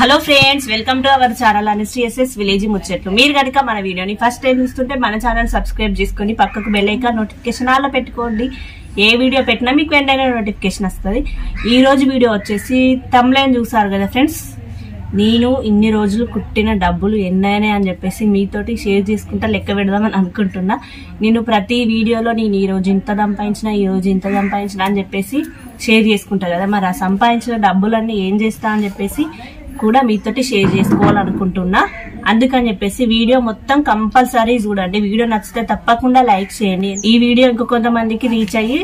Hello friends, welcome to our channel అనుశ్రీఎస్ఎస్ village ముచ్చట్లు. మీరు కనుక మన వీడియోని ఫస్ట్ టైం చూస్తుంటే మన ఛానల్ సబ్స్క్రైబ్ చేసుకుని పక్కకు బెల్ ఐకాన్ నోటిఫికేషన్ ఆల్లో పెట్టుకోండి. ఏ వీడియో పెట్టినా మీకు వెంటనే నోటిఫికేషన్ వస్తుంది. ఈ రోజు వీడియో వచ్చేసి థంబ్నెయిల్ చూసారు కదా ఫ్రెండ్స్, నేను ఇన్ని రోజులు కుట్టిన డబ్బులు ఎన్నైనా అని చెప్పేసి మీతోటి షేర్ చేసుకుంటా లెక్క పెడదామని అనుకుంటున్నా. నేను ప్రతి వీడియోలో నేను ఈ రోజు ఇంత సంపాదించిన, ఈ రోజు ఇంత సంపాదించిన అని చెప్పేసి షేర్ చేసుకుంటా కదా. మరి ఆ సంపాదించిన డబ్బులన్నీ ఏం చేస్తా అని చెప్పేసి కూడా మీతోటి షేర్ చేసుకోవాలనుకుంటున్నా. అందుకని చెప్పేసి వీడియో మొత్తం కంపల్సరీ చూడండి. వీడియో నచ్చితే తప్పకుండా లైక్ చేయండి. ఈ వీడియో ఇంకో కొంతమందికి రీచ్ అయ్యి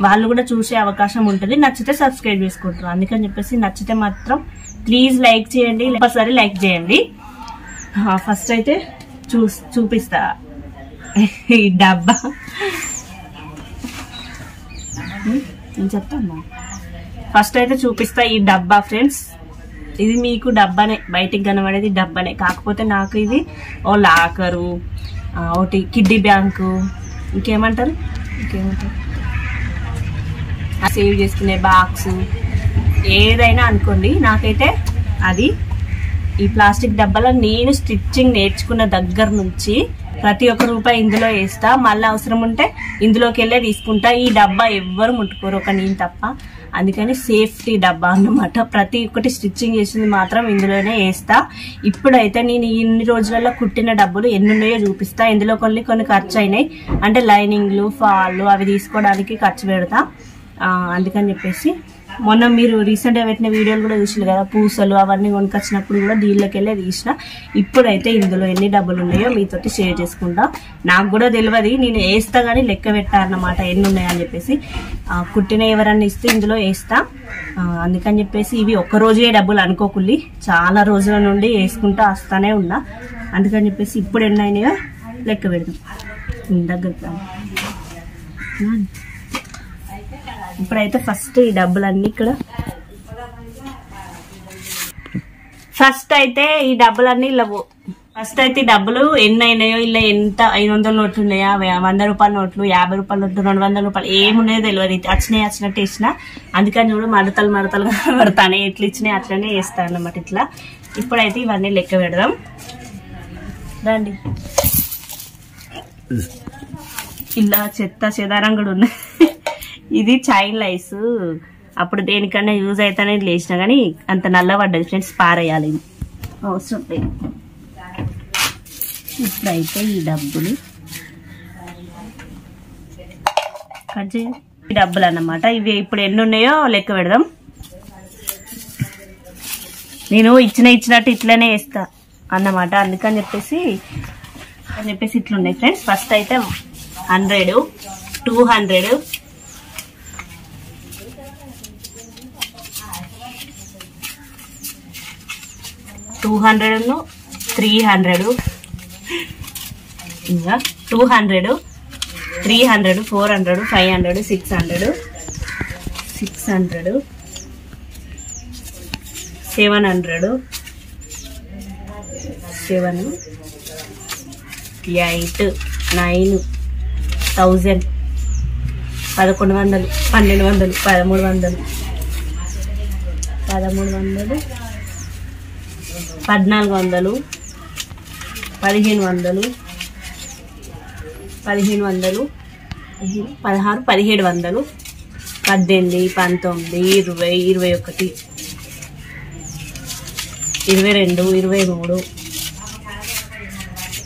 వాళ్ళు కూడా చూసే అవకాశం ఉంటుంది. నచ్చితే సబ్స్క్రైబ్ చేసుకుంటారు. అందుకని చెప్పేసి నచ్చితే మాత్రం ప్లీజ్ లైక్ చేయండి, కంపల్సరీ లైక్ చేయండి. ఫస్ట్ అయితే చూపిస్తా ఈ డబ్బా. నేను చెప్తాను. ఫస్ట్ అయితే చూపిస్తా ఈ డబ్బా ఫ్రెండ్స్. ఇది మీకు డబ్బానే, బయటికి కనబడేది డబ్బానే. కాకపోతే నాకు ఇది ఓ లాకరు, ఒకటి కిడ్డీ బ్యాంకు, ఇంకేమంటారు సేవ్ చేసుకునే బాక్స్, ఏదైనా అనుకోండి. నాకైతే అది ఈ ప్లాస్టిక్ డబ్బాలో నేను స్టిచ్చింగ్ నేర్చుకున్న దగ్గర నుంచి ప్రతి ఒక్క రూపాయి ఇందులో వేస్తా. మళ్ళీ అవసరం ఉంటే ఇందులోకి వెళ్ళే తీసుకుంటా. ఈ డబ్బా ఎవ్వరు ముట్టుకోరు, ఒక నేను తప్ప. అందుకని సేఫ్టీ డబ్బా అన్నమాట. ప్రతి ఒక్కటి స్టిచ్చింగ్ చేసింది మాత్రం ఇందులోనే వేస్తా. ఇప్పుడైతే నేను ఇన్ని రోజులలో కుట్టిన డబ్బులు ఎన్ని ఉన్నాయో చూపిస్తా. ఇందులో కొన్ని ఖర్చు అయినాయి, అంటే లైనింగ్లు, ఫాళ్ళు అవి తీసుకోవడానికి ఖర్చు పెడతా. అందుకని చెప్పేసి మొన్న మీరు రీసెంట్గా పెట్టిన వీడియోలు కూడా చూసారు కదా, పూసలు అవన్నీ కొనుకొచ్చినప్పుడు కూడా దీనిలోకి వెళ్ళే తీసిన. ఇప్పుడైతే ఇందులో ఎన్ని డబ్బులు ఉన్నాయో మీతోటి షేర్ చేసుకుంటా. నాకు కూడా తెలియదు, నేను వేస్తా కానీ లెక్క పెట్టా అన్నమాట ఎన్ని ఉన్నాయని చెప్పేసి. కుట్టిన ఎవరన్నా ఇస్తే ఇందులో వేస్తా. అందుకని చెప్పేసి ఇవి ఒక్క రోజే డబ్బులు అనుకోకుల్లి, చాలా రోజుల నుండి వేసుకుంటా వస్తానే ఉన్నా. అందుకని చెప్పేసి ఇప్పుడు ఎన్ని అయినాయో లెక్క పెడదాం. దగ్గర ఇప్పుడైతే ఫస్ట్ ఈ డబ్బులన్నీ ఇక్కడ ఫస్ట్ అయితే ఈ డబ్బులన్నీ ఇలా ఫస్ట్ అయితే ఈ డబ్బులు ఎన్ని అయినాయో, ఇలా ఎంత 500 నోట్లు ఉన్నాయా, 100 రూపాయల నోట్లు, 50 రూపాయల నోట్లు, 200 రూపాయలు ఏమున్నాయో తెలియదు. వచ్చినట్టు వేసిన. అందుకని చూడు మడతలు పడతానే, ఎట్లా ఇచ్చినాయి అట్లనే వేస్తాను అన్నమాట ఇట్లా. ఇప్పుడైతే ఇవన్నీ లెక్క పెడదాం రండి. ఇలా చెత్త చెదారం కూడా ఉన్నాయి. ఇది చైన్ లైస్, అప్పుడు దేనికన్నా యూజ్ అవుతానే లేచిన కానీ అంత నల్లబడ్డది ఫ్రెండ్స్, పారేయాలి, అవసరం లేదు. ఇప్పుడైతే ఈ డబ్బులు కట్ చేయాలి. ఈ డబ్బులు అన్నమాట. ఇవి ఇప్పుడు ఎన్ని ఉన్నాయో లెక్క పెడదాం. నేను ఇచ్చినట్టు ఇట్లనే వేస్తా అన్నమాట. అందుకని చెప్పేసి ఇట్లున్నాయి ఫ్రెండ్స్. ఫస్ట్ అయితే 100, 200, 200, 300, ఇంకా 200, 300, 400, 500, 600, 700, 7, 8, 9, 1000, 1100, 1200, 1300, 1400, 1500, 16, 1700, 18, 19, 20, 21, 22, 23, 24,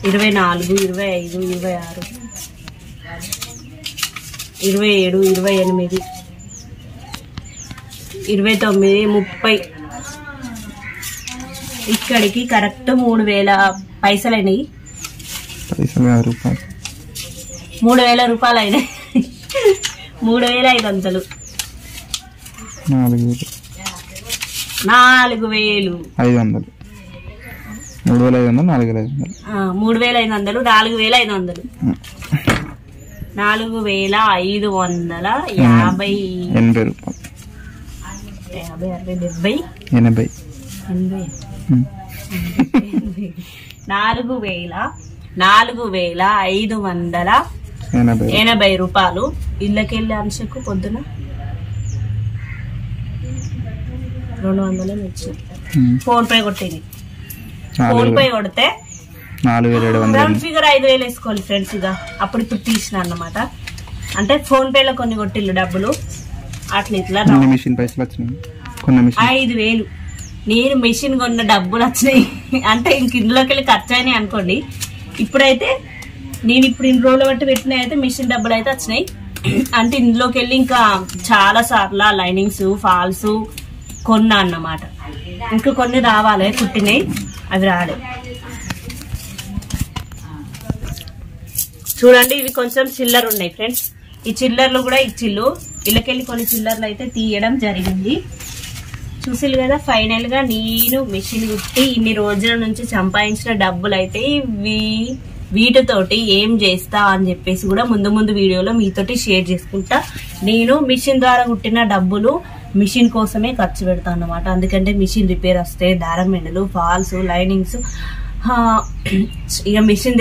25, 26, 27, 28, 29, 30. ఇక్కడికి కరెక్ట్ 3000 పైసలు అయినాయి. 3000 రూపాయలు అయినాయి. 3500, 4500, 3500, 4500, 4500, 3500, 4500, 4550, 50, 60, 70, 4580 రూపాయలు. ఇళ్ళకెళ్ళి అంశకు పొద్దున 200 ఇచ్చిన. ఫోన్ పే కొట్టింది. ఫోన్ పే కొడితే 4700 రౌండ్ ఫిగర్ 5000 వేసుకోవాలి ఫ్రెండ్స్. ఇక అప్పుడు ఇప్పుడు తీసిన అన్నమాట. అంటే ఫోన్ పేలో కొన్ని కొట్టిల్లు డబ్బులు అట్లా ఇట్లా 5000. నేను మెషిన్ కొన్న డబ్బులు వచ్చినాయి అంటే ఇంక ఇందులోకి వెళ్ళి ఖర్చు అయినాయి అనుకోండి. ఇప్పుడైతే నేను ఇప్పుడు ఇన్ని రోజులు బట్టి పెట్టినాయి అయితే మిషన్ డబ్బులు అయితే వచ్చినాయి. అంటే ఇందులోకి వెళ్ళి ఇంకా చాలా సార్లు లైనింగ్స్ ఫాల్స్ కొన్నా అన్నమాట. ఇంకా కొన్ని రావాలి కుట్టినాయి, అవి రాలే. చూడండి ఇవి కొంచెం చిల్లర ఉన్నాయి ఫ్రెండ్స్. ఈ చిల్లర్లు కూడా ఇచ్చిళ్ళు. ఇళ్ళకెళ్ళి కొన్ని చిల్లర్లు అయితే తీయడం జరిగింది. చూసిల్లు కదా ఫైనల్ గా నేను మిషన్ కుట్టి ఇన్ని రోజుల నుంచి సంపాదించిన డబ్బులు అయితే వీటితోటి ఏం చేస్తా అని చెప్పేసి కూడా ముందు ముందు వీడియోలో మీతోటి షేర్ చేసుకుంటా. నేను మిషన్ ద్వారా కుట్టిన డబ్బులు మిషన్ కోసమే ఖర్చు పెడతాను అన్నమాట. అందుకంటే మిషన్ రిపేర్ వస్తే దారం మెండలు ఫాల్స్ లైనింగ్స్ ఇక మిషన్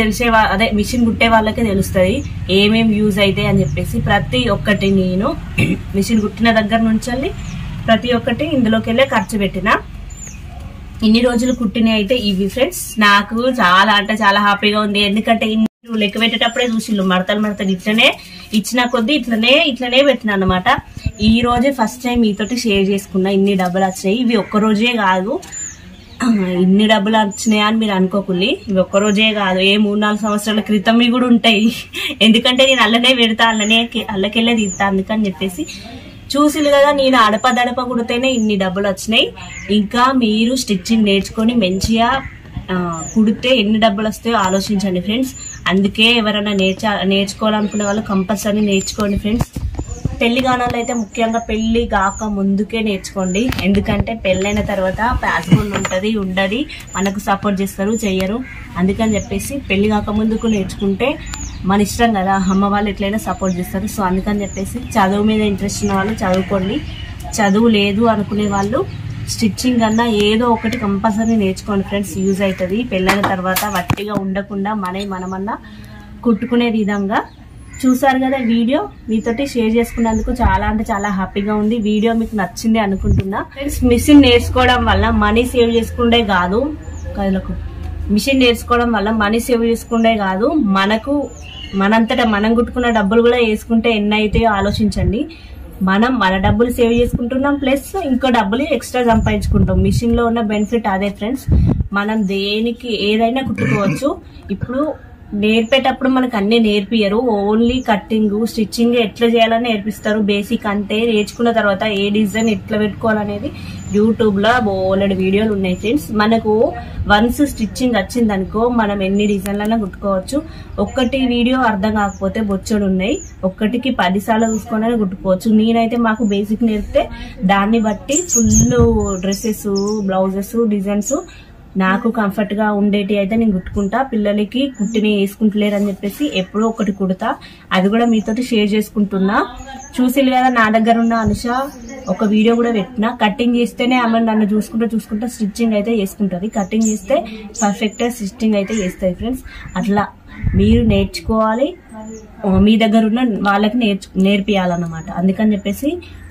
అదే మిషన్ కుట్టే వాళ్ళకే తెలుస్తుంది ఏమేమి యూజ్ అవుతాయి అని చెప్పేసి ప్రతి ఒక్కటి నేను మిషన్ కుట్టిన దగ్గర నుంచి ప్రతి ఒక్కటి ఇందులోకి వెళ్ళే ఖర్చు పెట్టిన. ఇన్ని రోజులు కుట్టినవి అయితే ఇవి ఫ్రెండ్స్. నాకు చాలా అంటే చాలా హ్యాపీగా ఉంది. ఎందుకంటే లెక్క పెట్టేటప్పుడే చూసిళ్ళు మడతలు ఇట్లనే ఇచ్చిన కొద్దీ ఇట్లనే పెట్టిన అన్నమాట. ఈ రోజే ఫస్ట్ టైం మీతోటి షేర్ చేసుకున్నా. ఇన్ని డబ్బులు వచ్చినాయి. ఇవి ఒక్క రోజే కాదు, ఇన్ని డబ్బులు వచ్చినాయా అని మీరు అనుకోకుల్లి. ఇవి ఒక్క రోజే కాదు, 3-4 సంవత్సరాల క్రితం కూడా ఉంటాయి. ఎందుకంటే నేను అల్లనే పెడతా, అల్లకెళ్ళే తీస్తా. అందుకని చెప్పేసి చూసిలు కదా నేను అడపదడప కుడితేనే ఇన్ని డబ్బులు వచ్చినాయి. ఇంకా మీరు స్టిచ్చింగ్ నేర్చుకొని మంచిగా కుడితే ఎన్ని డబ్బులు వస్తాయో ఆలోచించండి ఫ్రెండ్స్. అందుకే ఎవరైనా నేర్చుకోవాలనుకునే వాళ్ళు కంపల్సరీ నేర్చుకోండి ఫ్రెండ్స్. పెళ్లి గానాలు అయితే ముఖ్యంగా పెళ్లి కాక ముందుకే నేర్చుకోండి. ఎందుకంటే పెళ్ళైన తర్వాత పాసిబుల్ ఉంటది ఉండదు, మనకు సపోర్ట్ చేస్తారు చెయ్యరు. అందుకని చెప్పేసి పెళ్లి కాక ముందుకు నేర్చుకుంటే మన ఇష్టం కదా, అమ్మ వాళ్ళు ఎట్లయినా సపోర్ట్ చేస్తారు. సో అందుకని చెప్పేసి చదువు మీద ఇంట్రెస్ట్ ఉన్న వాళ్ళు చదువుకోండి. చదువు లేదు అనుకునే వాళ్ళు స్టిచ్చింగ్ అన్నా ఏదో ఒకటి కంపల్సరీ నేర్చుకోండి ఫ్రెండ్స్. యూజ్ అవుతుంది. పెళ్ళైన తర్వాత వట్టిగా ఉండకుండా మనమన్నా కుట్టుకునే విధంగా. చూసారు కదా వీడియో, మీతోటి షేర్ చేసుకున్నందుకు చాలా అంటే చాలా హ్యాపీగా ఉంది. వీడియో మీకు నచ్చింది అనుకుంటున్నా ఫ్రెండ్స్. మిషన్ నేర్చుకోవడం వల్ల మనీ సేవ్ చేసుకుంటే కాదు, మిషన్ నేర్చుకోవడం వల్ల మనీ సేవ్ చేసుకుంటే కాదు, మనంతటా మనం కుట్టుకున్న డబ్బులు కూడా వేసుకుంటే ఎన్ని అయితే ఆలోచించండి. మన డబ్బులు సేవ్ చేసుకుంటున్నాం, ప్లస్ ఇంకో డబ్బులు ఎక్స్ట్రా సంపాదించుకుంటాం. మిషన్ లో ఉన్న బెనిఫిట్ అదే ఫ్రెండ్స్. మనం దేనికి ఏదైనా కుట్టుకోవచ్చు. ఇప్పుడు నేర్పేటప్పుడు మనకు అన్ని నేర్పియరు, ఓన్లీ కట్టింగ్ స్టిచ్చింగ్ ఎట్లా చేయాలని నేర్పిస్తారు. బేసిక్ అంతే. నేర్చుకున్న తర్వాత ఏ డిజైన్ ఎట్లా పెట్టుకోవాలనేది యూట్యూబ్ లో బోలెడు వీడియోలు ఉన్నాయి ఫ్రెండ్స్. మనకు వన్స్ స్టిచ్చింగ్ వచ్చిందనుకో మనం ఎన్ని డిజైన్లైనా కుట్టుకోవచ్చు. ఒక్కటి వీడియో అర్థం కాకపోతే బొచ్చడు ఉన్నాయి, ఒక్కటికి 10 సార్లు చూసుకొని కుట్టుకోవచ్చు. నేనైతే మాకు బేసిక్ నేర్పితే దాన్ని బట్టి ఫుల్ డ్రెస్సెస్ బ్లౌజెస్ డిజైన్స్ నాకు కంఫర్ట్ గా ఉండేటి అయితే నేను కుట్టుకుంటా. పిల్లలకి కుట్టిని వేసుకుంటలేరు అని చెప్పేసి ఎప్పుడో ఒకటి కుడతా. అది కూడా మీతోటి షేర్ చేసుకుంటున్నా. చూసిల్లు కదా నా దగ్గర ఉన్న అనుష ఒక వీడియో కూడా పెట్టినా. కటింగ్ చేస్తేనే ఆమె నన్ను చూసుకుంటా స్టిచ్చింగ్ అయితే చేసుకుంటది. కటింగ్ చేస్తే పర్ఫెక్ట్ స్టిచ్చింగ్ అయితే చేస్తుంది ఫ్రెండ్స్. అట్లా మీరు నేర్చుకోవాలి, మీ దగ్గర ఉన్న వాళ్ళకి నేర్పియాలన్నమాట. అందుకని చెప్పేసి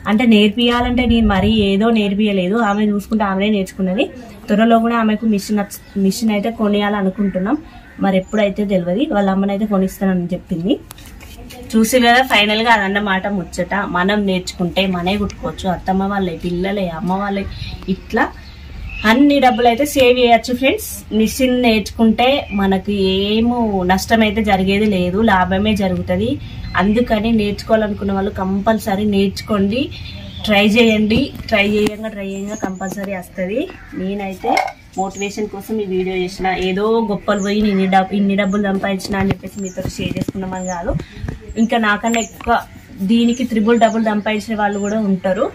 అంటే నేర్పియాలంటే నేను మరీ ఏదో నేర్పియలేదు, ఆమె చూసుకుంటే ఆమెనే నేర్చుకున్నది. త్వరలో కూడా ఆమెకు మిషన్ అయితే కొనియాలనుకుంటున్నాం. మరి ఎప్పుడైతే తెలియదు. వాళ్ళ అమ్మనైతే కొనిస్తానని చెప్పింది. చూసి కదా ఫైనల్ గా అదన్నమాట ముచ్చట. మనం నేర్చుకుంటే మనే కుట్టుకోవచ్చు. అత్తమ్మ వాళ్ళే పిల్లలే అమ్మ వాళ్ళే ఇట్లా అన్ని డబ్బులు అయితే సేవ్ చేయొచ్చు ఫ్రెండ్స్. మిషన్ నేర్చుకుంటే మనకి ఏమో నష్టం అయితే జరిగేది లేదు, లాభమే జరుగుతుంది. అందుకని నేర్చుకోవాలనుకున్న వాళ్ళు కంపల్సరీ నేర్చుకోండి, ట్రై చేయండి. ట్రై చేయంగా కంపల్సరీ వస్తుంది. నేనైతే మోటివేషన్ కోసం ఈ వీడియో చేసిన, ఏదో గొప్పలు పోయి ఇన్ని డబ్బులు సంపాదించిన అని చెప్పేసి మీతో షేర్ చేసుకున్నామని కాదు. ఇంకా నాకన్నా ఎక్కువ దీనికి 3 డబ్బులు సంపాదించిన వాళ్ళు కూడా ఉంటారు.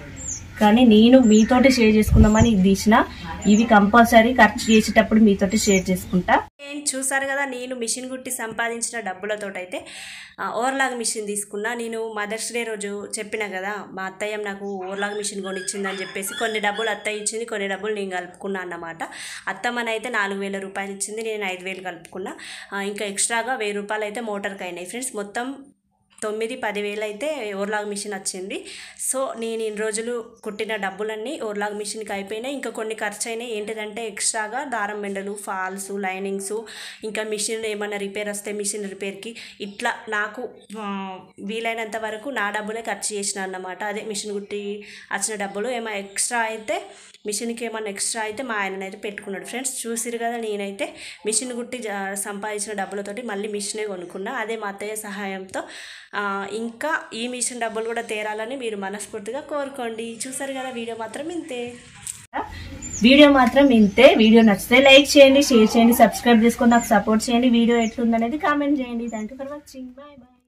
కానీ నేను మీతోటి షేర్ చేసుకుందామని ఇది తీసిన. ఇవి కంపల్సరీ ఖర్చు చేసేటప్పుడు మీతోటి షేర్ చేసుకుంటా. చూసారు కదా నేను మిషన్ కుట్టి సంపాదించిన డబ్బులతోటైతే ఓవర్లాగ్ మిషన్ తీసుకున్నా. నేను మదర్స్ డే రోజు చెప్పిన కదా మా అత్తయ్య నాకు ఓవర్లాగ్ మిషన్ కొనిచ్చిందని చెప్పేసి కొన్ని డబ్బులు అత్తయ్య ఇచ్చింది, కొన్ని డబ్బులు నేను కలుపుకున్నా అన్నమాట. అత్తమ్మనైతే 4000 రూపాయలు ఇచ్చింది, నేను 5000 కలుపుకున్నా. ఇంకా ఎక్స్ట్రాగా 1000 రూపాయలు అయితే మోటార్కి అయినాయి ఫ్రెండ్స్. మొత్తం 9-10 వేలు అయితే ఓవర్లాక్ మిషన్ వచ్చింది. సో నేను ఇన్ని రోజులు కుట్టిన డబ్బులన్నీ ఓవర్లాక్ మిషన్కి అయిపోయినాయి. ఇంకా కొన్ని ఖర్చు అయినాయి. ఏంటిదంటే ఎక్స్ట్రాగా దారం మెండలు, ఫాల్స్, లైనింగ్స్, ఇంకా మిషన్ ఏమైనా రిపేర్ వస్తే మిషన్ రిపేర్కి ఇట్లా నాకు వీలైనంత వరకు నా డబ్బులే ఖర్చు చేసిన అన్నమాట. అదే మిషన్ కుట్టి వచ్చిన డబ్బులు. ఏమైనా ఎక్స్ట్రా అయితే మిషన్కి ఏమైనా ఎక్స్ట్రా అయితే మా ఆయననైతే పెట్టుకున్నాడు. ఫ్రెండ్స్ చూసిరు కదా, నేనైతే మిషన్ కుట్టి సంపాదించిన డబ్బులతోటి మళ్ళీ మిషనే కొనుక్కున్నా. అదే మా అత్తయ్య సహాయంతో. ఇంకా ఈ మిషన్ డబ్బులు కూడా తేరాలని మీరు మనస్ఫూర్తిగా కోరుకోండి. చూసారు కదా, వీడియో మాత్రం ఇంతే. వీడియో నచ్చితే లైక్ చేయండి, షేర్ చేయండి, సబ్స్క్రైబ్ చేసుకొని నాకు సపోర్ట్ చేయండి. వీడియో ఎట్లుందనేది కామెంట్ చేయండి. Thank you for watching. Bye bye.